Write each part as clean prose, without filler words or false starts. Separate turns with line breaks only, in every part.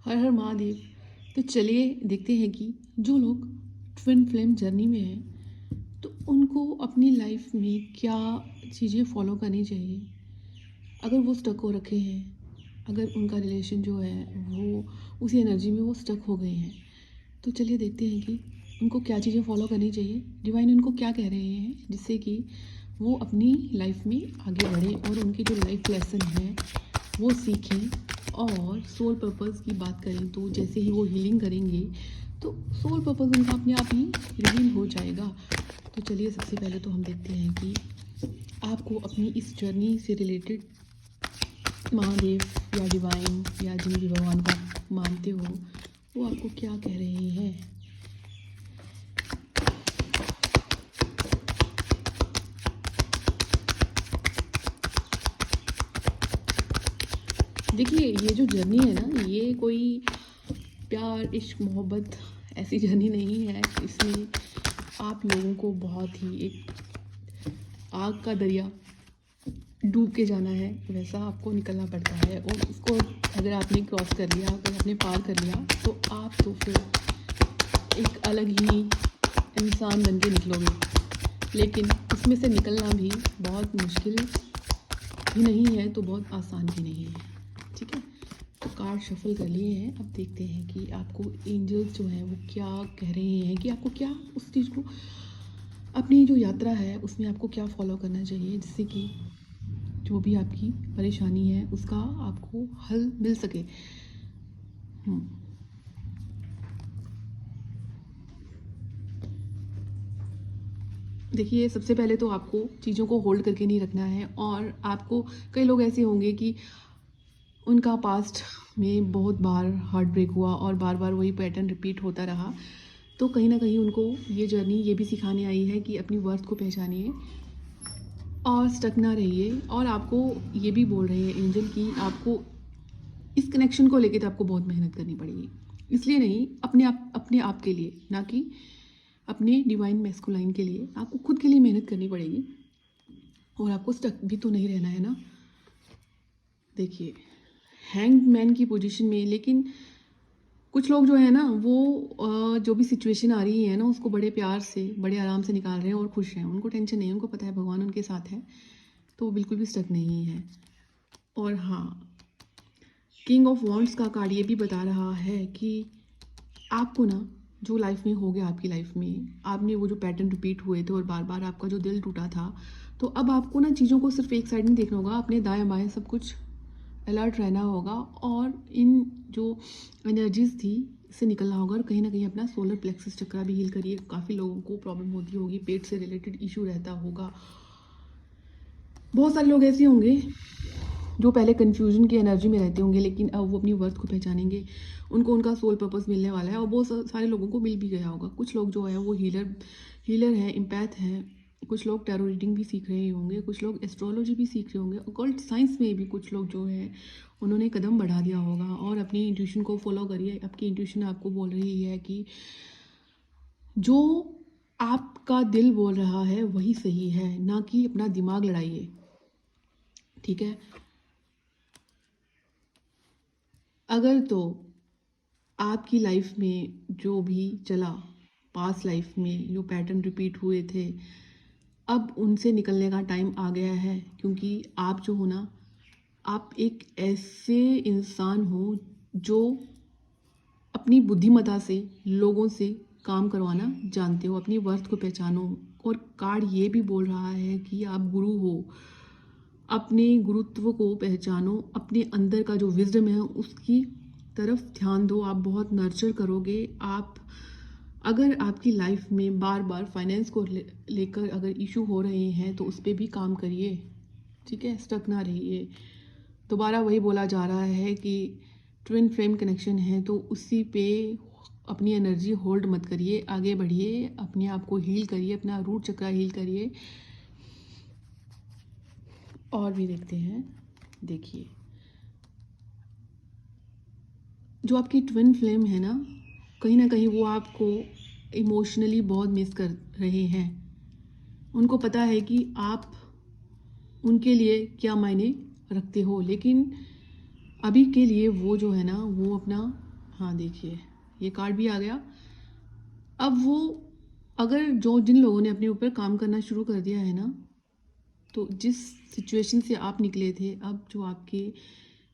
हर हर महादेव। तो चलिए देखते हैं कि जो लोग ट्विन फ्लेम जर्नी में हैं तो उनको अपनी लाइफ में क्या चीज़ें फॉलो करनी चाहिए अगर वो स्टक हो रखे हैं, अगर उनका रिलेशन जो है वो उसी एनर्जी में वो स्टक हो गए हैं। तो चलिए देखते हैं कि उनको क्या चीज़ें फॉलो करनी चाहिए, डिवाइन उनको क्या कह रहे हैं जिससे कि वो अपनी लाइफ में आगे बढ़ें और उनकी जो लाइफ लेसन है वो सीखें। और सोल पर्पस की बात करें तो जैसे ही वो हीलिंग करेंगे तो सोल पर्पस उनका अपने आप ही रिवील हो जाएगा। तो चलिए सबसे पहले तो हम देखते हैं कि आपको अपनी इस जर्नी से रिलेटेड महादेव या डिवाइन या जिन भी भगवान को आप मानते हो वो आपको क्या कह रहे हैं। देखिए ये जो जर्नी है ना, ये कोई प्यार इश्क मोहब्बत ऐसी जर्नी नहीं है। इसमें आप लोगों को बहुत ही एक आग का दरिया डूब के जाना है, वैसा आपको निकलना पड़ता है। और उसको अगर आपने क्रॉस कर लिया, अगर आपने पार कर लिया तो आप तो फिर एक अलग ही इंसान बन के निकलोगे। लेकिन इसमें से निकलना भी बहुत मुश्किल भी नहीं है तो बहुत आसान भी नहीं है। ठीक है, तो कार्ड शफल कर लिए हैं। अब देखते हैं कि आपको एंजल्स जो हैं वो क्या कह रहे हैं, कि आपको क्या उस चीज़ को, अपनी जो यात्रा है उसमें आपको क्या फॉलो करना चाहिए जिससे कि जो भी आपकी परेशानी है उसका आपको हल मिल सके। देखिए सबसे पहले तो आपको चीज़ों को होल्ड करके नहीं रखना है। और आपको, कई लोग ऐसे होंगे कि उनका पास्ट में बहुत बार हार्ट ब्रेक हुआ और बार बार वही पैटर्न रिपीट होता रहा। तो कहीं ना कहीं उनको ये जर्नी ये भी सिखाने आई है कि अपनी वर्थ को पहचानिए और स्टक ना रहिए। और आपको ये भी बोल रहे हैं एंजल की आपको इस कनेक्शन को लेके तो आपको बहुत मेहनत करनी पड़ेगी। इसलिए नहीं, अपने आप के लिए, ना कि अपने डिवाइन मैस्कुलाइन के लिए। आपको खुद के लिए मेहनत करनी पड़ेगी और आपको स्टक भी तो नहीं रहना है ना। देखिए हैंग्ड मैन की पोजीशन में, लेकिन कुछ लोग जो है ना वो जो भी सिचुएशन आ रही है ना उसको बड़े प्यार से बड़े आराम से निकाल रहे हैं और खुश हैं। उनको टेंशन नहीं है, उनको पता है भगवान उनके साथ है, तो वो बिल्कुल भी स्टक नहीं है। और हाँ, किंग ऑफ वॉन्ड्स का कार्ड ये भी बता रहा है कि आपको ना जो लाइफ में हो गया, आपकी लाइफ में आपने वो जो पैटर्न रिपीट हुए थे और बार बार आपका जो दिल टूटा था, तो अब आपको ना चीज़ों को सिर्फ एक साइड में देखना होगा, अपने दाएं बाएं सब कुछ अलर्ट रहना होगा और इन जो एनर्जीज थी इससे निकलना होगा। और कहीं ना कहीं अपना सोलर प्लेक्सस चक्रा भी हील करिए। काफ़ी लोगों को प्रॉब्लम होती होगी, पेट से रिलेटेड इशू रहता होगा। बहुत सारे लोग ऐसे होंगे जो पहले कन्फ्यूजन की एनर्जी में रहते होंगे, लेकिन अब वो अपनी वर्थ को पहचानेंगे, उनको उनका सोल पर्पस मिलने वाला है और बहुत सारे लोगों को मिल भी गया होगा। कुछ लोग जो है वो हीलर हैं, इम्पैथ हैं। कुछ लोग टैरो रीडिंग भी सीख रहे होंगे, कुछ लोग एस्ट्रोलॉजी भी सीख रहे होंगे, ऑकल्ट साइंस में भी कुछ लोग जो है उन्होंने कदम बढ़ा दिया होगा। और अपनी इंट्यूशन को फॉलो करिए। आपकी इंट्यूशन आपको बोल रही है कि जो आपका दिल बोल रहा है वही सही है, ना कि अपना दिमाग लड़ाइए। ठीक है, अगर तो आपकी लाइफ में जो भी चला, पास्ट लाइफ में जो पैटर्न रिपीट हुए थे, अब उनसे निकलने का टाइम आ गया है। क्योंकि आप जो हो ना, आप एक ऐसे इंसान हो जो अपनी बुद्धिमत्ता से लोगों से काम करवाना जानते हो, अपनी वर्थ को पहचानो। और कार्ड ये भी बोल रहा है कि आप गुरु हो, अपने गुरुत्व को पहचानो, अपने अंदर का जो विजडम है उसकी तरफ ध्यान दो। आप बहुत नर्चर करोगे। आप, अगर आपकी लाइफ में बार बार फाइनेंस को लेकर अगर इशू हो रहे हैं तो उस पर भी काम करिए। ठीक है, स्टक ना रहिए। दोबारा वही बोला जा रहा है कि ट्विन फ्लेम कनेक्शन है तो उसी पे अपनी एनर्जी होल्ड मत करिए, आगे बढ़िए, अपने आप को हील करिए, अपना रूट चक्र हील करिए। और भी देखते हैं। देखिए जो आपकी ट्विन फ्लेम है ना कहीं वो आपको इमोशनली बहुत मिस कर रहे हैं। उनको पता है कि आप उनके लिए क्या मायने रखते हो, लेकिन अभी के लिए वो जो है ना वो अपना हाँ देखिए, ये कार्ड भी आ गया। अब वो अगर जिन लोगों ने अपने ऊपर काम करना शुरू कर दिया है ना, तो जिस सिचुएशन से आप निकले थे, अब जो आपके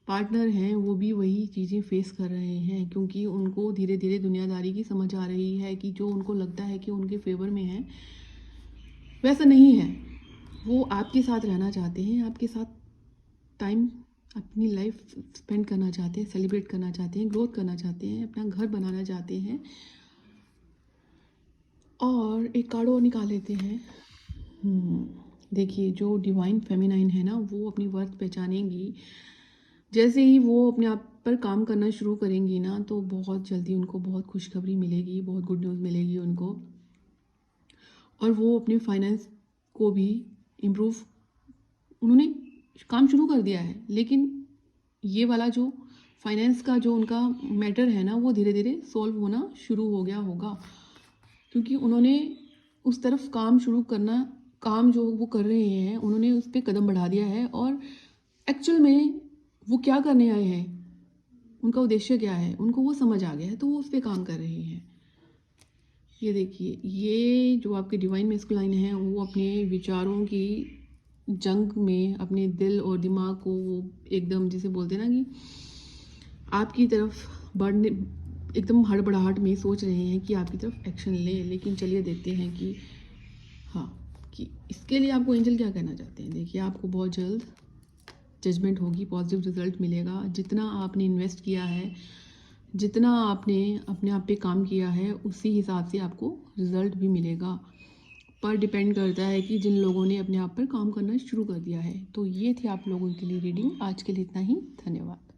पार्टनर हैं वो भी वही चीज़ें फेस कर रहे हैं, क्योंकि उनको धीरे धीरे दुनियादारी की समझ आ रही है कि जो उनको लगता है कि उनके फेवर में है, वैसा नहीं है। वो आपके साथ रहना चाहते हैं, आपके साथ टाइम, अपनी लाइफ स्पेंड करना चाहते हैं, सेलिब्रेट करना चाहते हैं, ग्रोथ करना चाहते हैं, अपना घर बनाना चाहते हैं। और एक कार्ड और निकाल लेते हैं। देखिए, जो डिवाइन फेमिनाइन है ना, वो अपनी वर्थ पहचानेंगी। जैसे ही वो अपने आप पर काम करना शुरू करेंगी ना, तो बहुत जल्दी उनको बहुत खुशखबरी मिलेगी, बहुत गुड न्यूज़ मिलेगी उनको। और वो अपने फाइनेंस को भी इम्प्रूव, उन्होंने काम शुरू कर दिया है, लेकिन ये वाला जो फाइनेंस का जो उनका मैटर है ना, वो धीरे धीरे सॉल्व होना शुरू हो गया होगा, क्योंकि उन्होंने उस तरफ काम जो वो कर रहे हैं, उन्होंने उस पर कदम बढ़ा दिया है। और एक्चुअल में वो क्या करने आए हैं, उनका उद्देश्य क्या है, उनको वो समझ आ गया है, तो वो उस पर काम कर रहे हैं। ये देखिए, ये जो आपके डिवाइन मैस्कुलाइन है, वो अपने विचारों की जंग में अपने दिल और दिमाग को वो एकदम, जिसे बोलते हैं ना कि आपकी तरफ बढ़ने, एकदम हड़बड़ाहट में सोच रहे हैं कि आपकी तरफ एक्शन लें। लेकिन चलिए देखते हैं कि हाँ, कि इसके लिए आपको एंजल क्या कहना चाहते हैं। देखिए, आपको बहुत जल्द जजमेंट होगी, पॉजिटिव रिजल्ट मिलेगा। जितना आपने इन्वेस्ट किया है, जितना आपने अपने आप पे काम किया है, उसी हिसाब से आपको रिजल्ट भी मिलेगा। पर डिपेंड करता है कि जिन लोगों ने अपने आप पर काम करना शुरू कर दिया है। तो ये थी आप लोगों के लिए रीडिंग। आज के लिए इतना ही। धन्यवाद।